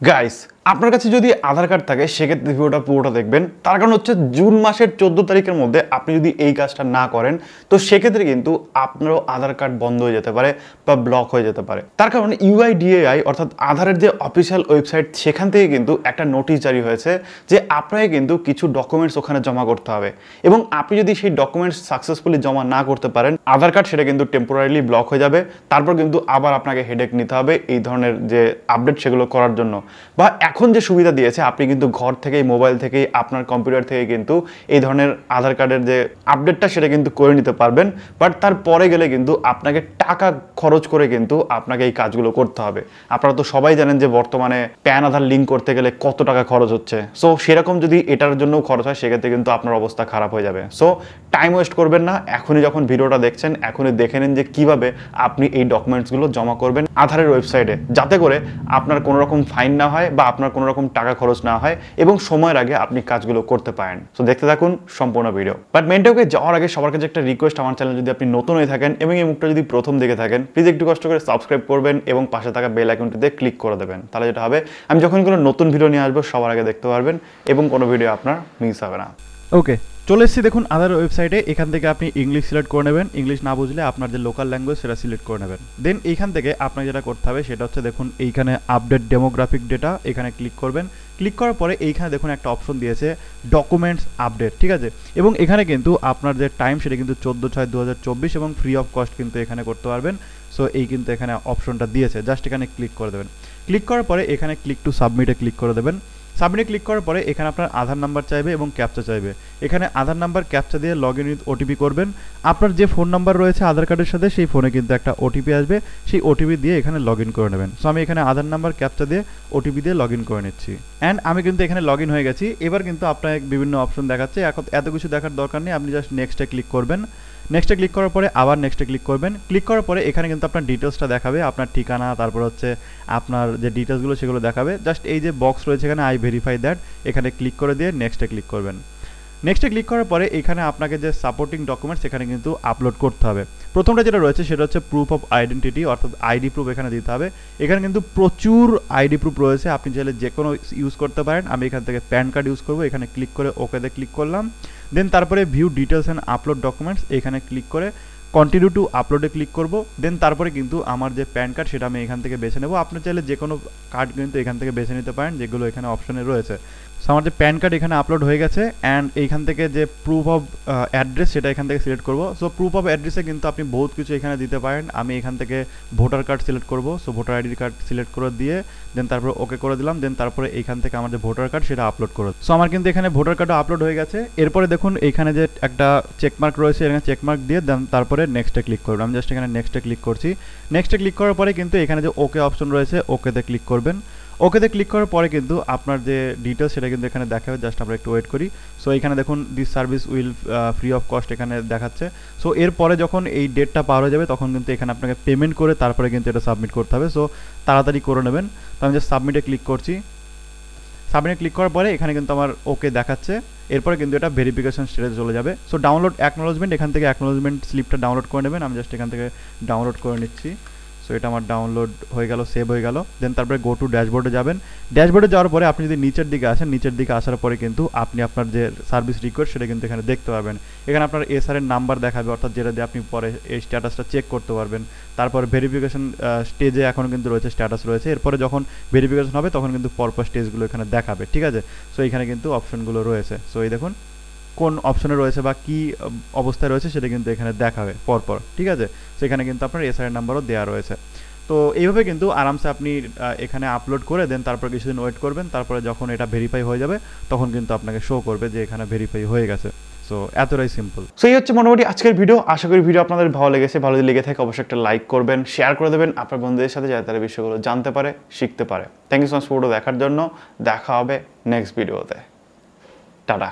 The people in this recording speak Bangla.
গাইস, আপনার কাছে যদি আধার কার্ড থাকে সেক্ষেত্রে ভিডিওটা পুরোটা দেখবেন। তার কারণ হচ্ছে জুন মাসের 14 তারিখের মধ্যে আপনি যদি এই কাজটা না করেন তো সেক্ষেত্রে কিন্তু আপনারও আধার কার্ড বন্ধ হয়ে যেতে পারে বা ব্লক হয়ে যেতে পারে। তার কারণ ইউআইডিএআই অর্থাৎ আধারের যে অফিসিয়াল ওয়েবসাইট সেখান থেকে কিন্তু একটা নোটিশ জারি হয়েছে যে আপনাকে কিন্তু কিছু ডকুমেন্টস ওখানে জমা করতে হবে, এবং আপনি যদি সেই ডকুমেন্টস সাকসেসফুলি জমা না করতে পারেন আধার কার্ড সেটা কিন্তু টেম্পোরারিলি ব্লক হয়ে যাবে। তারপর কিন্তু আবার আপনাকে হেডেক নিতে হবে এই ধরনের যে আপডেট সেগুলো করার জন্য। বা এখন যে সুবিধা দিয়েছে আপনি কিন্তু ঘর থেকেই মোবাইল থেকেই আপনার কম্পিউটার থেকে কিন্তু এই ধরনের আধার কার্ডের যে আপডেটটা সেটা কিন্তু করে নিতে পারবেন। বাট তারপরে গেলে কিন্তু আপনাকে টাকা খরচ করে কিন্তু আপনাকে এই কাজগুলো করতে হবে। আপনারা তো সবাই জানেন যে বর্তমানে প্যান আধার লিঙ্ক করতে গেলে কত টাকা খরচ হচ্ছে। সো সেরকম যদি এটার জন্য খরচ হয় সেক্ষেত্রে কিন্তু আপনার অবস্থা খারাপ হয়ে যাবে। সো টাইম ওয়েস্ট করবেন না, এখনই যখন ভিডিওটা দেখছেন এখনই দেখে নিন যে কিভাবে আপনি এই ডকুমেন্টসগুলো জমা করবেন আধারের ওয়েবসাইটে, যাতে করে আপনার কোনো রকম ফাইন না হয় বা আপনার কোনো রকম টাকা খরচ না হয় এবং সময়ের আগে আপনি কাজগুলো করতে পারেন। সো দেখতে থাকুন সম্পূর্ণ ভিডিও। বাট মেনটাকে যাওয়ার আগে সবার কাছে একটা রিকোয়েস্ট, আমার চ্যানেল যদি আপনি নতুন হয়ে থাকেন এবং এই মুখটা যদি প্রথম দেখে থাকেন প্লিজ একটু কষ্ট করে সাবস্ক্রাইব করবেন এবং পাশে থাকা বেল আইকনটিতে ক্লিক করে দেবেন। তাহলে যেটা হবে আমি যখন কোনো নতুন ভিডিও নিয়ে আসবো সবার আগে দেখতে পারবেন এবং কোনো ভিডিও আপনার মিস হবে না। ওকে, চলে এসেছি দেখুন আধার ওয়েবসাইটে। এখান থেকে আপনি ইংলিশ সিলেক্ট করে নেবেন, ইংলিশ না বুঝলে আপনার যে লোকাল ল্যাঙ্গুয়েজ সেটা সিলেক্ট করে নেবেন। দেন এইখান থেকে আপনাকে যেটা করতে হবে সেটা হচ্ছে দেখুন এইখানে আপডেট ডেমোগ্রাফিক ডেটা, এখানে ক্লিক করবেন। ক্লিক করার পরে এইখানে দেখুন একটা অপশন দিয়েছে ডকুমেন্টস আপডেট, ঠিক আছে। এবং এখানে কিন্তু আপনার যে টাইম সেটা কিন্তু 14/6/2024 এবং ফ্রি অফ কস্ট কিন্তু এখানে করতে পারবেন। সো এই কিন্তু এখানে অপশনটা দিয়েছে, জাস্ট এখানে ক্লিক করে দেবেন। ক্লিক করার পরে এখানে ক্লিক টু সাবমিটে ক্লিক করে দেবেন। সাবমিটে ক্লিক করার পরে এখানে আপনার আধার নাম্বার চাইবে এবং ক্যাপচা চাইবে। এখানে আধার নাম্বার ক্যাপচা দিয়ে লগ ইন উইথ ওটিপি করবেন। আপনার যে ফোন নাম্বার রয়েছে আধার কার্ডের সাথে সেই ফোনে কিন্তু একটা ওটিপি আসবে, সেই ওটিপি দিয়ে এখানে লগ ইন করে নেবেন। সো আমি এখানে আধার নাম্বার ক্যাপচা দিয়ে ওটিপি দিয়ে লগ ইন করে নিচ্ছি। অ্যান্ড আমি কিন্তু এখানে লগ ইন হয়ে গেছি। এবার কিন্তু আপনার বিভিন্ন অপশন দেখাচ্ছে, এখন এত কিছু দেখার দরকার নেই, আপনি জাস্ট নেক্সটে ক্লিক করবেন। নেক্সটে ক্লিক করার পরে আবার নেক্সটে ক্লিক করবেন। ক্লিক করার পরে এখানে কিন্তু আপনার ডিটেলসটা দেখাবে, আপনার ঠিকানা, তারপর হচ্ছে আপনার যে ডিটেলসগুলো সেগুলো দেখাবে। জাস্ট এই যে বক্স রয়েছে এখানে আই ভেরিফাই দ্যাট, এখানে ক্লিক করে দিয়ে নেক্সটে ক্লিক করবেন। নেক্সটে ক্লিক করার পরে এখানে আপনাকে যে সাপোর্টিং ডকুমেন্টস এখানে কিন্তু আপলোড করতে হবে। প্রথমটা যেটা রয়েছে সেটা হচ্ছে প্রুফ অফ আইডেন্টিটি, অর্থাৎ আইডি প্রুফ এখানে দিতে হবে। এখানে কিন্তু প্রচুর আইডি প্রুফ রয়েছে, আপনি চাইলে যে কোনো ইউজ করতে পারেন। আমি এখান থেকে প্যান কার্ড ইউজ করবো, এখানে ক্লিক করে ওকেতে ক্লিক করলাম। দেন তারপরে view details and upload documents, এখানে ক্লিক করে কন্টিনিউ টু আপলোডে ক্লিক করব। দেন তারপরে কিন্তু আমার যে প্যান কার্ড সেটা আমি এখান থেকে বেছে নেব। আপনি চাইলে যে কোনো কার্ড কিন্তু এখান থেকে বেছে নিতে পারেন যেগুলো এখানে অপশনে রয়েছে। সো আমার যে প্যান কার্ড এখানে আপলোড হয়ে গেছে। অ্যান্ড এইখান থেকে যে প্রুফ অফ অ্যাড্রেস সেটা এখান থেকে সিলেক্ট করব। সো প্রুফ অফ অ্যাড্রেসে কিন্তু আপনি বহুত কিছু এখানে দিতে পারেন। আমি এখান থেকে ভোটার কার্ড সিলেক্ট করব। So voter ID card select করে দিয়ে দেন তারপরে ওকে করে দিলাম। দেন তারপরে এইখান থেকে আমার যে ভোটার কার্ড সেটা আপলোড করো। সো আমার কিন্তু এখানে ভোটার কার্ডও আপলোড হয়ে গেছে। এরপরে দেখুন এইখানে যে একটা চেকমার্ক রয়েছে, এখানে চেকমার্ক দিয়ে দেন তারপরে নেক্সটে ক্লিক করবেন। আমি জাস্ট এখানে নেক্সটে ক্লিক করছি। নেক্সটে ক্লিক করার পরে কিন্তু এখানে যে ওকে অপশন রয়েছে ওকেতে ক্লিক করবেন। ওকেতে ক্লিক করার পরে কিন্তু আপনার যে ডিটেলস সেটা কিন্তু এখানে দেখাবে, জাস্ট আমরা একটু ওয়েট করি। সো এখানে দেখুন this service will free of cost এখানে দেখাচ্ছে। সো এরপরে যখন এই ডেটটা পার হয়ে যাবে তখন কিন্তু এখানে আপনাকে পেমেন্ট করে তারপরে কিন্তু এটা সাবমিট করতে হবে। সো তাড়াতাড়ি করে নেবেন। তো আমি জাস্ট সাবমিটে ক্লিক করছি। সাবমিটে ক্লিক করার পরে এখানে কিন্তু আমার ওকে দেখাচ্ছে। এরপরে কিন্তু এটা ভেরিফিকেশন স্টেজে চলে যাবে। সো ডাউনলোড অ্যাকনোলজমেন্ট, এখান থেকে অ্যাকনোলজমেন্ট স্লিপটা ডাউনলোড করে নেবেন। আমি জাস্ট এখান থেকে ডাউনলোড করে নিচ্ছি। সো এটা আমার ডাউনলোড হয়ে গেল, সেভ হয়ে গেল। দেন তারপরে গো টু ড্যাশবোর্ডে যাবেন। ড্যাশবোর্ডে যাওয়ার পরে আপনি যদি নিচের দিকে আসেন, নিচের দিকে আসার পরে কিন্তু আপনি আপনার যে সার্ভিস রিকোয়েস্ট সেটা কিন্তু এখানে দেখতে পাবেন। এখানে আপনার এসআরের নাম্বার দেখাবে, অর্থাৎ যেটা দিয়ে আপনি পরে এই স্ট্যাটাসটা চেক করতে পারবেন। তারপর ভেরিফিকেশন স্টেজে এখন কিন্তু রয়েছে, স্ট্যাটাস রয়েছে। এরপরে যখন ভেরিফিকেশন হবে তখন কিন্তু পরপর স্টেজগুলো এখানে দেখাবে, ঠিক আছে। সো এখানে কিন্তু অপশনগুলো রয়েছে। সো এই দেখুন কোন অপশনে রয়েছে বা কী অবস্থায় রয়েছে সেটা কিন্তু এখানে দেখাবে পরপর, ঠিক আছে। সেখানে কিন্তু আপনার এসআরের নাম্বারও দেওয়া রয়েছে। তো এইভাবে কিন্তু আরামসে আপনি এখানে আপলোড করে দেন তারপর কিছুদিন ওয়েট করবেন। তারপরে যখন এটা ভেরিফাই হয়ে যাবে তখন কিন্তু আপনাকে শো করবে যে এখানে ভেরিফাই হয়ে গেছে। সো এতটাই সিম্পল। সো এই হচ্ছে মোটামুটি আজকের ভিডিও। আশা করি ভিডিও আপনাদের ভালো লেগেছে। ভালো যদি লেগে থাকে অবশ্যই একটা লাইক করবেন, শেয়ার করে দেবেন আপনার বন্ধুদের সাথে যাতে তারা বিষয়গুলো জানতে পারে, শিখতে পারে। Thank you so much video দেখার জন্য। দেখা হবে নেক্সট ভিডিওতে। টাটা।